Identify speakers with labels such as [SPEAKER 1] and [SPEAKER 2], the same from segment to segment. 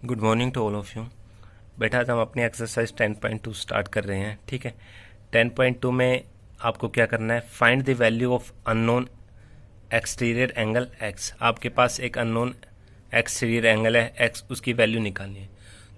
[SPEAKER 1] Good morning to all of you. बेटा आज हम अपनी एक्सरसाइज 10.2 स्टार्ट कर रहे हैं। ठीक है, 10.2 में आपको क्या करना है, find the value of unknown exterior angle x। आपके पास एक अननोन एक्सटीरियर एंगल है x, उसकी वैल्यू निकालनी है।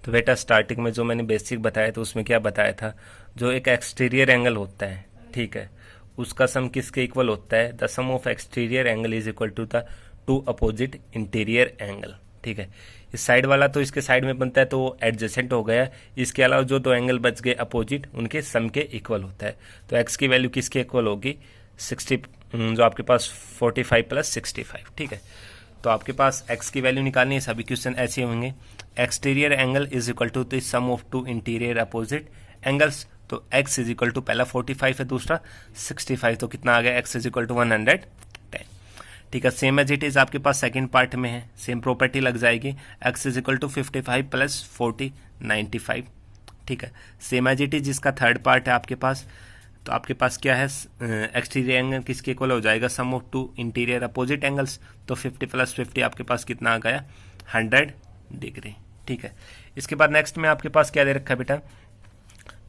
[SPEAKER 1] तो बेटा स्टार्टिंग में जो मैंने बेसिक बताया था उसमें क्या बताया था, जो एक एक्सटीरियर एंगल होता है, ठीक है, उसका सम किसके इक्वल होता है, the sum of exterior angle is equal to the two opposite interior angle. ठीक है, इस साइड वाला तो इसके साइड में बनता है तो वो एडजेसेंट हो गया। इसके अलावा जो दो एंगल बच गए अपोजिट, उनके सम के इक्वल होता है। तो एक्स की वैल्यू किसके इक्वल होगी, 60, जो आपके पास 45 प्लस 65। ठीक है, तो आपके पास एक्स की वैल्यू निकालनी है। सभी क्वेश्चन ऐसे होंगे। Exterior angle is equal to the sum of two interior opposite angles. तो एक्स इज इक्वल टू पहला 45 है, दूसरा 65, तो कितना आ गया, एक्स इज इक्वल टू 110। ठीक है, सेम एज इट इज आपके पास सेकंड पार्ट में है, सेम प्रॉपर्टी लग जाएगी। X is equal to 55 plus 40 95। ठीक है, सेम एज इट इज जिसका थर्ड पार्ट है आपके पास, तो आपके पास क्या है, एक्सटीरियर एंगल किसके इक्वल हो जाएगा, sum of two interior opposite angles. तो 50 प्लस 50 आपके पास कितना आ गया, 100 डिग्री। ठीक है, इसके बाद नेक्स्ट में आपके पास क्या दे रखा है बेटा,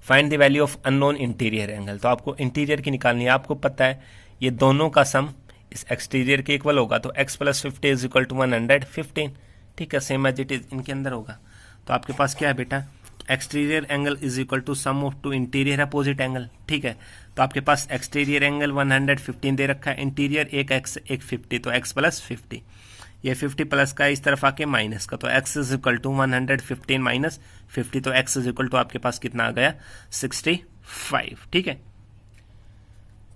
[SPEAKER 1] find the value of unknown interior angle. तो आपको इंटीरियर की निकालनी है। आपको पता है ये दोनों का सम इस एक्सटीरियर के इक्वल होगा, तो x plus 50 is equal to 115। ठीक है, सेम एज इट इज इनके अंदर होगा। तो आपके पास क्या है बेटा, exterior angle is equal to sum of two interior opposite angle. ठीक है, तो आपके पास एक्सटीरियर एंगल 115 दे रखा है, इंटीरियर एक x एक 50, तो x प्लस 50। ये 50 प्लस का इस तरफ आके माइनस का, तो x is equal to 115 minus 50, तो x इज इक्वल टू आपके पास कितना आ गया, 65। ठीक है,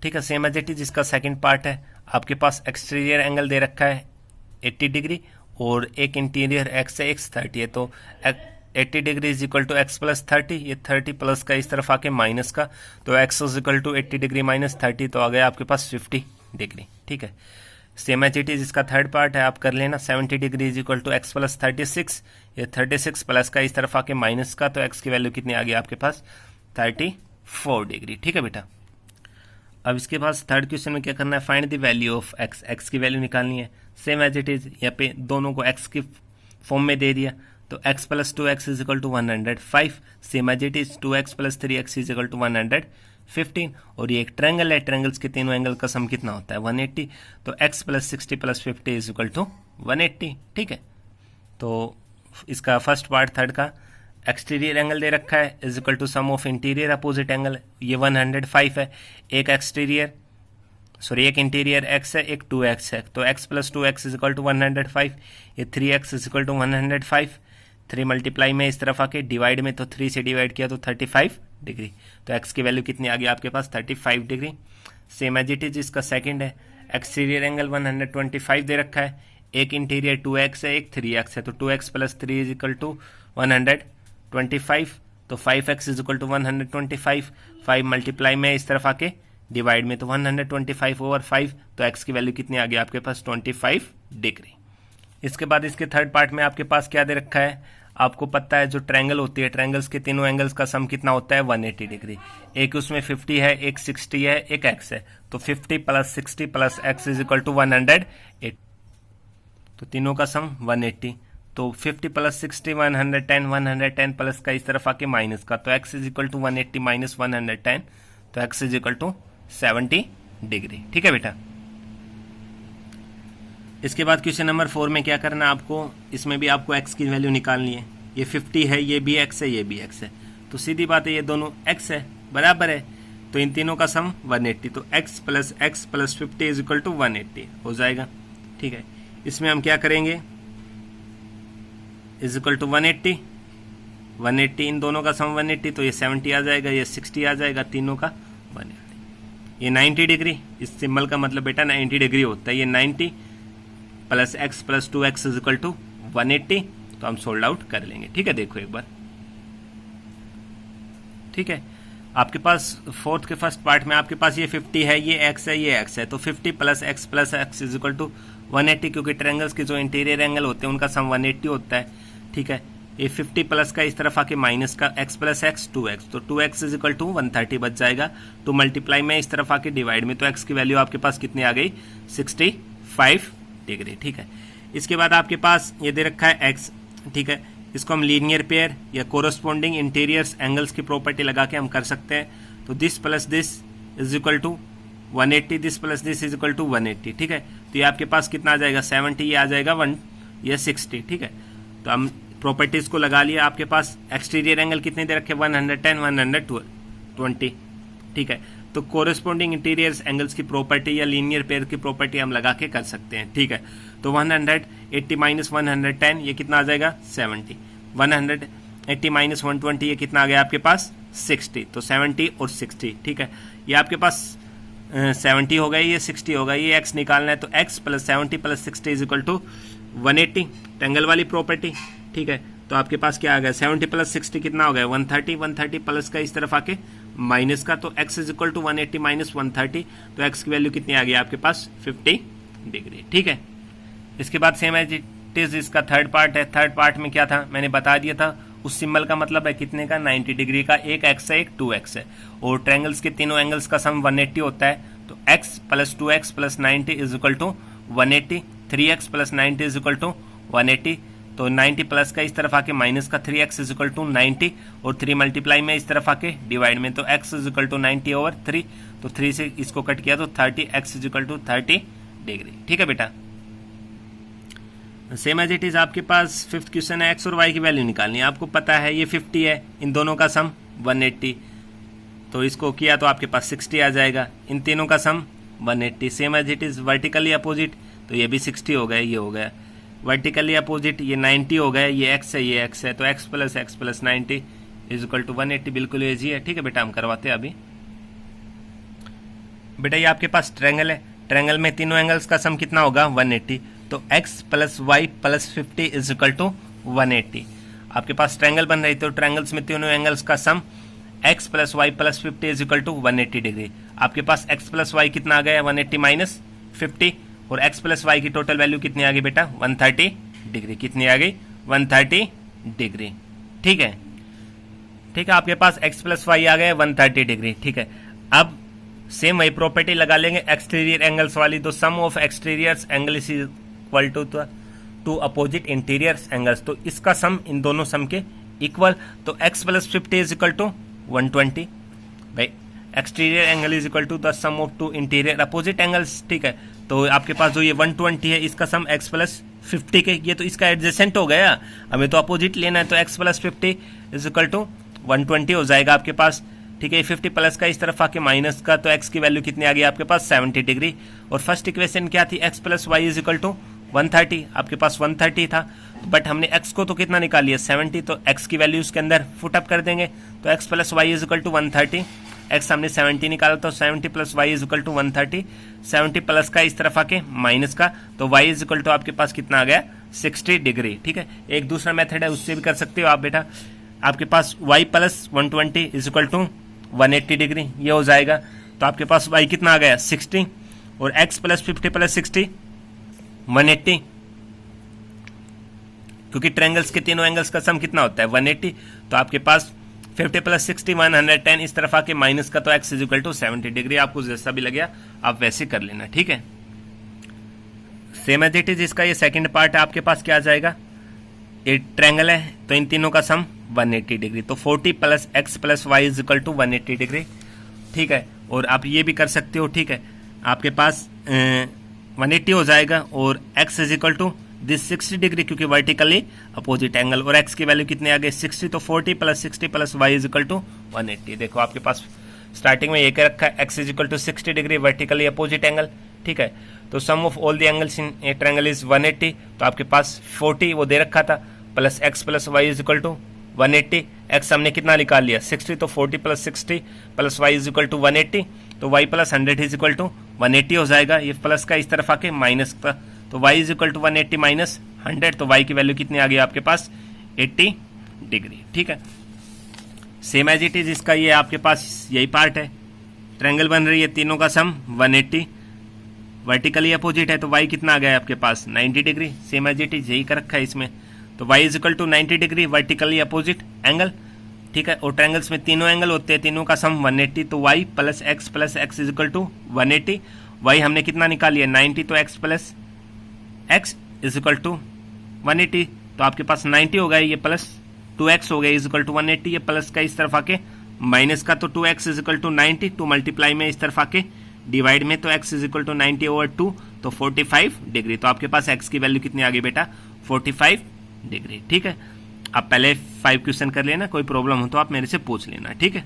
[SPEAKER 1] ठीक है, सेम एज इट इज जिसका सेकंड पार्ट है, आपके पास एक्सटीरियर एंगल दे रखा है 80 डिग्री और एक इंटीरियर x है, x 30 है, तो 80 degree is equal to x plus 30। ये 30 प्लस का इस तरफ आके माइनस का, तो x is equal to 80 degree minus 30, तो आ गया आपके पास 50 डिग्री। ठीक है, सेम एज इट इज इसका थर्ड पार्ट है, आप कर लेना। 70 degree is equal to x plus 36। ये 36 प्लस का इस तरफ आके माइनस का, तो x की वैल्यू कितनी आ गई आपके पास, 34 डिग्री। ठीक है बेटा, अब इसके बाद थर्ड क्वेश्चन में क्या करना है, find the value of x। x की वैल्यू निकालनी है। सेम एज इट इज यहाँ पे दोनों को x की फॉर्म में दे दिया, तो x plus 2x is equal to 105। Same as it is 2x plus 3x is equal to 115। और ये एक ट्रायंगल है, ट्रायंगल्स के तीनों एंगल का सम कितना होता है, 180। तो x plus 60 plus 50 is equal to 180। ठीक है, तो इसका फर्स्ट पार्ट थर्ड का एक्सटीरियर एंगल दे रखा है is equal to sum of interior opposite angle, ये 105 है। एक इंटीरियर x है, एक 2x है, तो x plus 2x is equal to 105। ये 3x is equal to 105। 3 multiply में इस तरफ आके डिवाइड में, तो 3 से डिवाइड किया तो 35 डिग्री। तो x की वैल्यू कितनी आ गई आपके पास, 35 degree. Same as it is इसका सेकंड है, एक्सटीरियर एंगल 125 दे रखा है। एक इंटीरियर 2x है, एक 3x है, तो 2x plus 3 is equal to 125। तो 5x is equal to 125। 5 multiply में इस तरफ आके डिवाइड में, तो 125 ओवर 5, तो x की वैल्यू कितनी आ गई आपके पास, 25 डिग्री। इसके बाद इसके थर्ड पार्ट में आपके पास क्या दे रखा है, आपको पता है जो ट्रायंगल होती है, ट्रायंगल्स के तीनों एंगल्स का सम कितना होता है, 180 डिग्री। एक उसमें 50 है, एक 60 है, एक x है, तो 50 plus 60 plus x is equal to 108। तो तीनों का सम 180, तो 50 प्लस 60 110, 110 प्लस का इस तरफ आके माइनस का, तो x is equal to 180 minus 110, तो x is equal to 70 degree. ठीक है बेटा, इसके बाद क्वेश्चन नंबर 4 में क्या करना है आपको, इसमें भी आपको x की वैल्यू निकालनी है। ये 50 है, ये भी x है, ये भी x है, तो सीधी बात है ये दोनों x है, बराबर है, तो इन तीनों का सम 180, तो x plus 50 is equal to 180 हो जाएगा। ठीक है, इसमें हम क्या करेंगे, इज इक्वल टू 180, इन दोनों का सम 180, तो ये 70 आ जाएगा, ये 60 आ जाएगा, तीनों का 180। ये 90 डिग्री, इस सिंबल का मतलब बेटा 90 डिग्री होता है। ये 90 plus x plus 2x is equal to 180, तो हम सोल्ड आउट कर लेंगे। ठीक है, देखो एक बार, ठीक है, आपके पास फोर्थ के फर्स्ट पार्ट में आपके पास ये 50 है, ये x है, ये x है, तो 50 plus x is equal to 180, क्योंकि ट्रायंगल्स के जो इंटीरियर एंगल होते हैं उनका सम 180 होता है। ठीक है, ये 50 प्लस का इस तरफ आके माइनस का, x प्लस x 2x, तो 2x इज इक्वल टू 130 बच जाएगा। तो मल्टीप्लाई में इस तरफ आके डिवाइड में, तो x की वैल्यू आपके पास कितनी आ गई, 65 डिग्री। ठीक है, इसके बाद आपके पास ये दे रखा है x। ठीक है, इसको हम लीनियर पेयर या कोरस्पॉन्डिंग इंटीरियर्स एंगल्स की प्रॉपर्टी लगा के हम कर सकते हैं। तो this plus this is equal to 180, this plus this is equal to 180, ठीक है। तो ये आपके पास कितना आ जाएगा 70, ये आ जाएगा 1 या 60, ठीक है। तो हम प्रॉपर्टीज को लगा लिया। आपके पास एक्सटीरियर एंगल कितने दे रखे 110, 120, ठीक है। तो कोरस्पॉन्डिंग इंटीरियर एंगल्स की प्रॉपर्टी या लीनियर पेयर की प्रॉपर्टी हम लगा के कर सकते हैं, ठीक है। तो 180 माइनस 110 ये कितना आ जाएगा 70, 180 माइनस 120 ये कितना आ गया आपके पास 60। तो 70 और 60, ठीक है। ये आपके पास 70 हो गया, ये 60 होगा, ये x निकालना है। तो x plus 70 plus 60 is equal to 180, triangle वाली प्रॉपर्टी, ठीक है। तो आपके पास क्या आ गया 70 प्लस 60 कितना हो गया 130, 130 प्लस का इस तरफ आके माइनस का, तो x is equal to 180 minus 130, तो x की वैल्यू कितनी आ गई आपके पास 50 डिग्री, ठीक है। इसके बाद सेम एज इट इज इसका थर्ड पार्ट है। थर्ड पार्ट में क्या था मैंने बता दिया था, उस सिंबल का मतलब है कितने का 90 डिग्री का, एक x है एक 2x है, और ट्रायंगल्स के तीनों एंगल्स का सम 180 होता है। तो x plus 2x plus 90 is equal to 180, 3x plus 90 is equal to 180, तो 90 प्लस का इस तरफ आके माइनस का 3x इज इक्वल टू 90, और 3 मल्टीप्लाई में इस तरफ आके डिवाइड में, तो x is equal to 90 over 3, तो 3 से इसको कट किया तो 30, x is equal to 30 degree, ठीक है बेटा। सेम एज इट इज आपके पास फिफ्थ क्वेश्चन है, x और y की वैल्यू निकालनी है। आपको पता है ये 50 है, इन दोनों का सम 180, तो इसको किया तो आपके पास 60 आ जाएगा, इन तीनों का sum 180। Same as it is vertically opposite, तो ये भी 60 हो गया, ये हो गया वर्टिकली अपोजिट, ये 90 हो गया, ये x है ये x है, तो x plus 90 is equal to 180, बिल्कुल इजी है, ठीक है बेटा। हम करवाते हैं अभी। बेटा ये आपके पास ट्रायंगल है, ट्रायंगल में तीनों एंगल्स का सम कितना होगा 180, तो x plus y plus 50 is equal to 180। आपके पास ट्रायंगल बन रही, तो ट्रायंगल्स में तीनों एंगल्स का sum x plus y plus 50 is equal to 180 degree. आपके पास x प्लस वाई कितना आ गया 180 माइनस 50, और x प्लस वाई की टोटल वैल्यू कितनी आ गई बेटा 130 डिग्री, कितनी आ गई 130 डिग्री, ठीक है। ठीक है, आपके पास x प्लस वाई आ गया 130 डिग्री, ठीक है। अब सेम वही प्रॉपर्टी लगा लेंगे एक्सटीरियर एंगल्स वाली, तो sum of exterior angle is equal to opposite interior angles, तो इसका सम इन दोनों सम के इक्वल, तो x plus 50 is equal to 120, भाई exterior angle is equal to the sum of two interior opposite angles, ठीक है। तो आपके पास जो ये 120 है इसका सम x प्लस 50 के, ये तो इसका एडजेसेंट हो गया, हमें तो अपोजिट लेना है, तो x plus 50 is equal to 120 हो जाएगा आपके पास, ठीक है। 50 प्लस का इस तरफ आके माइनस का, तो x की वैल्यू कितनी आ गई आपके पास 70 डिग्री। और फर्स्ट इक्वेशन क्या थी x plus Y is equal to 130, आपके पास 130 था, बट हमने x को तो कितना निकाल लिया 70, तो x की वैल्यू उसके अंदर फुट अप कर देंगे, तो x plus Y is equal to 130, x हमने 70 निकाला, तो 70 plus Y is equal to 130, 70 plus का इस तरफ आके माइनस का, तो y इज इक्वल टू आपके पास कितना आ गया 60 डिग्री, ठीक है। एक दूसरा मेथड है उससे भी कर सकते हो आप बेटा, आपके पास y plus 120 is equal to 180 degree, ये हो जाएगा, तो आपके पास y कितना आ गया 60, और x प्लस 50 प्लस 60 180, क्योंकि ट्रायंगल्स के तीनों एंगल्स का सम कितना होता है 180, तो आपके पास 50 प्लस 60 110 इस तरफ आके माइनस का, तो x is equal to 70 degree. आपको जैसा भी लगे आप वैसे कर लेना, ठीक है। सेम एज इट इज इसका ये सेकंड पार्ट है, आपके पास क्या आ जाएगा, एक ट्रायंगल है तो इन तीनों का सम 180 डिग्री, तो 40 plus x plus Y is equal to 180 degree, ठीक है। और आप ये भी कर सकते हो, ठीक है, आपके पास 180 हो जाएगा, और x is equal to this 60 degree, क्योंकि वर्टिकली अपोजिट एंगल, और x की वैल्यू कितनी आ गई 60, तो 40 plus 60 plus Y is equal to 180। देखो आपके पास स्टार्टिंग में एक रखा है x is equal to 60 degree vertically opposite angle, ठीक है। तो sum of all the angles in a triangle is 180, तो आपके पास 40 वो दे रखा था, plus x plus Y is equal to 180, x हमने कितना निकाल लिया 60, तो 40 plus 60 plus Y is equal to 180, तो y plus 100 is equal to 180 हो जाएगा, ये प्लस का इस तरफ आके माइनस का, तो y is equal to 180 minus 100, तो y की वैल्यू कितनी आ गई आपके पास 80 डिग्री, ठीक है। सेम एज इट इज इसका ये आपके पास यही पार्ट है, ट्रायंगल बन रही है, तीनों का सम 180, वर्टिकली अपोजिट है, तो y कितना आ गया आपके पास 90 degree, same as it is यही कर रखा है इसमें, तो y is equal to 90 degree vertically opposite angle, ठीक है। और ट्रायंगल्स में तीनों एंगल होते हैं, तीनों का सम 180, तो y plus x is equal to 180, y हमने कितना निकाल लिया 90, तो x plus x is equal to 180, तो आपके पास 90 हो गया, ये प्लस 2x हो गया इज इक्वल टू 180, ये प्लस का इस तरफ आके माइनस का, तो 2x is equal to 90, 2 multiply में इस तरफ आके डिवाइड में, तो x is equal to 90 over 2, तो 45 डिग्री। तो आपके पास x की वैल्यू कितनी आ गई बेटा, 45 डिग्री। ठीक है, आप पहले 5 क्वेश्चन कर लेना, कोई प्रॉब्लम हो तो आप मेरे से पूछ लेना। ठीक है।